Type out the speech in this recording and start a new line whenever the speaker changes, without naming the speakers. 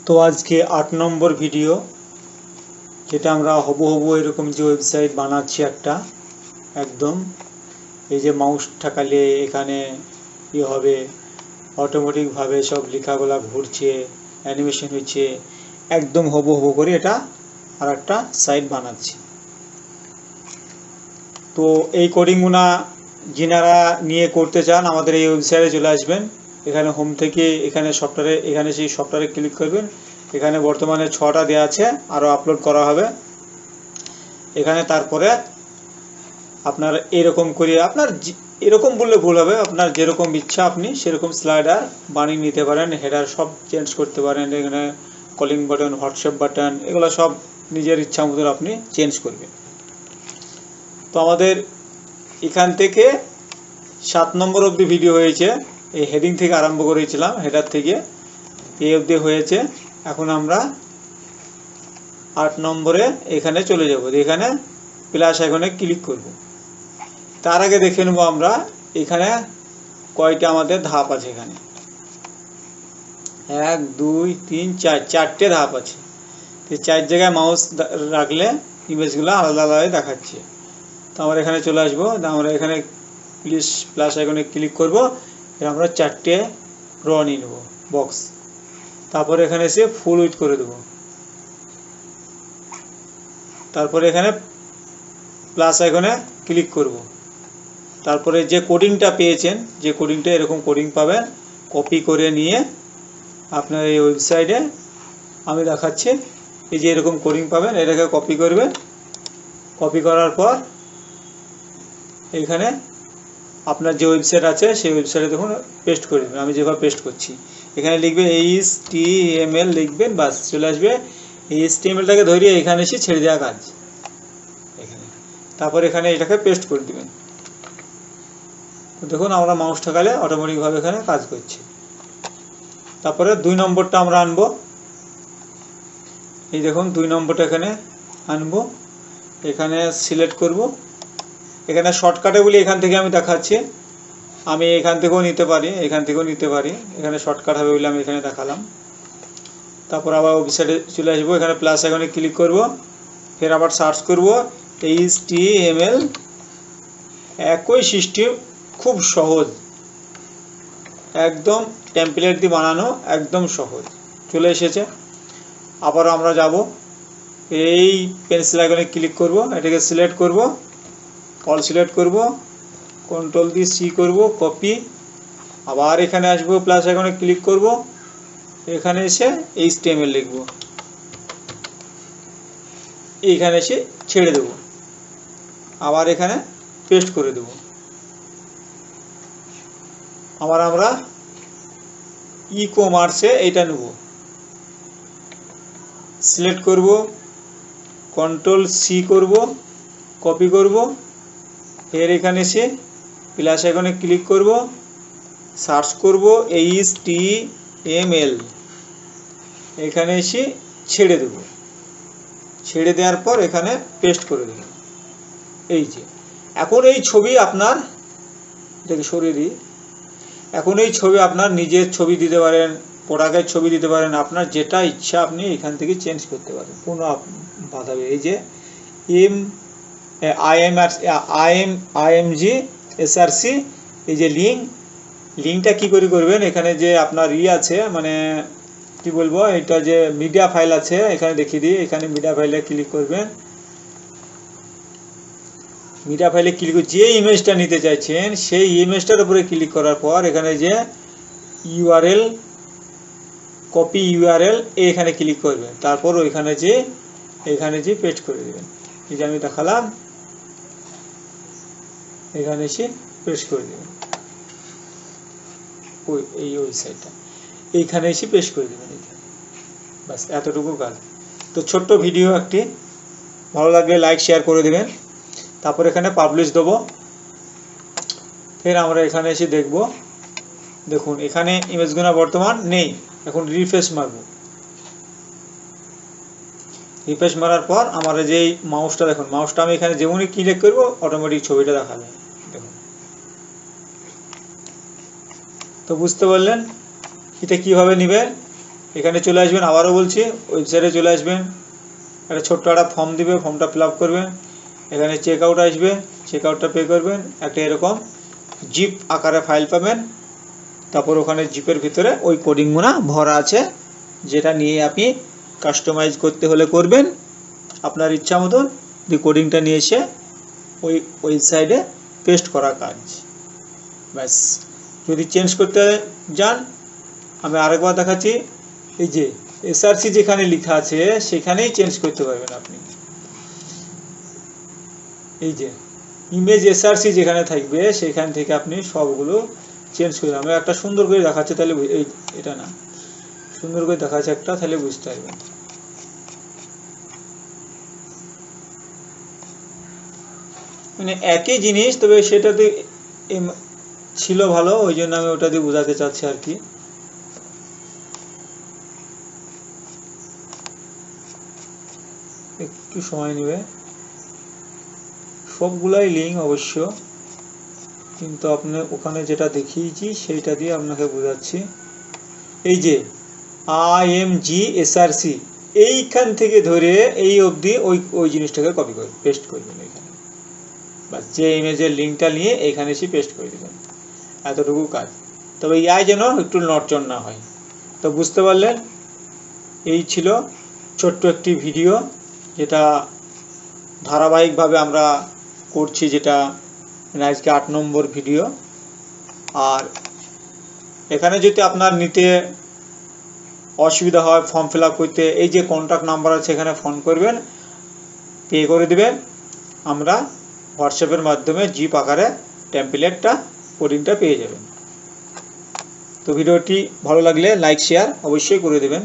তো আজকে 8 নম্বর ভিডিও, যেটা আমরা হবু এরকম যে ওয়েবসাইট বানাচ্ছি একটা একদম। এই যে মাউস ঠাকালে এখানে কি হবে, অটোমেটিকভাবে সব লেখাগুলা ঘুরছে, অ্যানিমেশন হচ্ছে, একদম হবু করে এটা আর একটা সাইট বানাচ্ছি। তো এই কোডিংগুলা যিনারা নিয়ে করতে চান আমাদের এই ওয়েবসাইটে চলে আসবেন। এখানে হোম থেকে এখানে সফটওয়্যারে, এখানে সেই সফটওয়্যারে ক্লিক করবেন। এখানে বর্তমানে 6টা দেওয়া আছে, আরও আপলোড করা হবে এখানে। তারপরে আপনার এরকম করে, আপনার এরকম বললে ভুল হবে, আপনার যেরকম ইচ্ছা আপনি সেরকম স্লাইডার বানিয়ে নিতে পারেন। হেডার সব চেঞ্জ করতে পারেন, এখানে কলিং বাটন, হোয়াটসঅ্যাপ বাটন, এগুলো সব নিজের ইচ্ছা মতো আপনি চেঞ্জ করবেন। তো আমাদের এখান থেকে 7 নম্বর অবধি ভিডিও হয়েছে। এই হেডিং থেকে আরম্ভ করেছিলাম, হেডার থেকে এই অবধি হয়েছে। এখন আমরা 8 নম্বরে এখানে চলে যাব। এখানে প্লাস আইকনে ক্লিক করব। তার আগে দেখে নেব আমরা এখানে কয়টা আমাদের ধাপ আছে। এখানে 1 2 3 4 চারটে ধাপ আছে। এই 4 জায়গায় মাউস রাখলে ইমেজগুলো আলাদা আলাদা দেখাচ্ছে। তো আমরা এখানে চলে আসবো, আমরা এখানে প্লাস আইকনে ক্লিক করব। আমরা 4টে র নিয়ে নেব, বক্স। তারপরে এখানে এসে ফুল উইথ করে দেব। তারপরে এখানে প্লাস আইকনে ক্লিক করব। তারপরে যে কোডিংটা পেয়েছেন, যে কোডিংটা এরকম কোডিং পাবেন, কপি করে নিয়ে আপনার এই ওয়েবসাইটে আমি দেখাচ্ছি। এই যে এরকম কোডিং পাবেন, এটাকে কপি করবেন। কপি করার পর এখানে আপনার যে ওয়েবসাইট আছে সেই ওয়েবসাইটে দেখুন পেস্ট করে দেবেন। আমি যেভাবে পেস্ট করছি, এখানে লিখবে HTML লিখবেন, বাস চলে আসবে। এই HTMLটাকে ধরিয়ে এখানে এসে ছেড়ে দেওয়া কাজ এখানে। তারপর এখানে এটাকে পেস্ট করে দেবেন। দেখুন আমরা মাউস ঠাকালে অটোমেটিকভাবে এখানে কাজ করছে। তারপরে 2 নম্বরটা আমরা আনবো। এই দেখুন 2 নম্বরটা এখানে আনবো। এখানে সিলেক্ট করব। এখানে শর্টকাটে বলি এখান থেকে আমি দেখাচ্ছি। আমি এখান থেকেও নিতে পারি, এখান থেকেও নিতে পারি। এখানে শর্টকাট হবে বলে আমি এখানে দেখালাম। তারপর আবার ওয়েবসাইটে চলে আসবো। এখানে প্লাস আইকনে ক্লিক করব। ফের আবার সার্চ করব HTML। একই সিস্টেম, খুব সহজ, একদম টেমপ্লেট দিয়ে বানানো, একদম সহজ। চলে এসেছে। আবার আমরা যাব, এই পেন্সিল আইকনে ক্লিক করব, এটাকে সিলেক্ট করব, অল সিলেক্ট করব, কন্ট্রোল দিয়ে সি করব, কপি। আবার এখানে আসবো, প্লাস আইকনে ক্লিক করব, এখানে এসে HTML লিখব, এইখানে এসে ছেড়ে দেব। আবার এখানে পেস্ট করে দেব। আবার আমরা ই-কমার্সে এইটা নেব, সিলেক্ট করব, কন্ট্রোল সি করব, কপি করব। এর এখানে এসে প্লাস আইকনে ক্লিক করব, সার্চ করব HTML, এখানে এসে ছেড়ে দেব। ছেড়ে দেওয়ার পর এখানে পেস্ট করে দেব। এই যে এখন এই ছবি আপনার, এটাকে সরিয়ে দিই। এখন এই ছবি আপনার নিজের ছবি দিতে পারেন, প্রোডাক্টের ছবি দিতে পারেন, আপনার যেটা ইচ্ছা আপনি এখান থেকে চেঞ্জ করতে পারেন, কোনো বাধা নেই। এই যে IMG SRC, এই যে লিঙ্কটা কী করে করবেন, এখানে যে আপনার আছে, মানে কি বলবো, এটা যে মিডিয়া ফাইল আছে এখানে দেখিয়ে দিই। এখানে মিডিয়া ফাইলে ক্লিক করবেন। মিডিয়া ফাইলে ক্লিক করে যে ইমেজটা নিতে চাইছেন সেই ইমেজটার উপরে ক্লিক করার পর এখানে যে URL, কপি URL, এখানে ক্লিক করবেন। তারপর ওইখানে যে এখানে যে পেস্ট করে দেবেন। এই যে আমি দেখালাম, এখানে এসে পেস্ট করে দেবেন। এই ওয়েবসাইটটা এইখানে এসে পেস্ট করে দেবেন। বাস এতটুকু কাজ। তো ছোট্ট ভিডিও একটি, ভালো লাগলে লাইক শেয়ার করে দেবেন। তারপর এখানে পাবলিশ দেবো। ফের আমরা এখানে এসে দেখব। দেখুন এখানে ইমেজগুলো বর্তমান নেই। এখন রিফ্রেশ মারব। রিফ্রেশ মারার পর আমার যেই মাউসটা, দেখুন মাউসটা আমি এখানে যেমনই ক্লিক করব অটোমেটিক ছবিটা দেখাবে। দেখুন, তো বুঝতে পারলেন এটা কিভাবে নেবেন। এখানে চলে আসবেন, আবারও বলছি ওয়েবসাইটে চলে আসবেন, একটা ছোট্ট একটা ফর্ম দিবে, ফর্মটা ফিল আপ করবেন, এখানে চেক আউট আসবে, চেক আউটটা পে করবেন, একটা এরকম জিপ আকারে ফাইল পাবেন, তারপর ওখানে জিপের ভিতরে ওই কোডিংগুলো ভরা আছে, যেটা নিয়ে আপনি কাস্টমাইজ করতে হলে করবেন আপনার ইচ্ছা মতন, দিয়ে কোডিংটা নিয়ে এসে ওই ওয়েবসাইটে পেস্ট করা কাজ ব্যাস। যদি চেঞ্জ করতে যান, আমি আরেকবার দেখাচ্ছি, এই যে এসআরসি যেখানে লেখা আছে সেখানেই চেঞ্জ করতে পারবেন আপনি। এই যে ইমেজ এসআরসি যেখানে থাকবে সেখান থেকে আপনি সবগুলো চেঞ্জ করে, আমি একটা সুন্দর করে দেখাচ্ছি, তাহলে এই এটা না, সুন্দর করে দেখাচ্ছে একটা, তাহলে বুঝতে পারবেন। মানে একই জিনিস, তবে সেটাতে ছিল ভালো, ওই জন্য আমি ওটা দিয়ে বোঝাতে চাচ্ছি আর কি। একটু সময় নেবে, সবগুলাই লিঙ্ক অবশ্য, কিন্তু আপনি ওখানে যেটা দেখিয়েছি সেইটা দিয়ে আপনাকে বোঝাচ্ছি। এই যে IMGSRC, এইখান থেকে ধরে এই অবধি ওই জিনিসটাকে কপি করে পেস্ট করবেন এখানে, বা যে ইমেজের লিঙ্কটা নিয়ে এইখানে এসে পেস্ট করে দেবেন, এতটুকু কাজ। তবে ইয়াই যেন একটু নড়চড় না হয়। তো বুঝতে পারলেন, এই ছিল ছোট্ট একটি ভিডিও, যেটা ধারাবাহিকভাবে আমরা করছি, যেটা আজকে 8 নম্বর ভিডিও। আর এখানে যদি আপনার নিতে অসুবিধা হয়, ফর্ম ফিল আপ করতে, এই যে কন্ট্যাক্ট নাম্বার আছে এখানে ফোন করবেন, পে করে দেবেন, আমরা হোয়াটসঅ্যাপের মাধ্যমে জিপ আকারে টেমপ্লেটটা কোডিংটা পেয়ে যাবেন। তো ভিডিওটি ভালো লাগলে লাইক শেয়ার অবশ্যই করে দেবেন।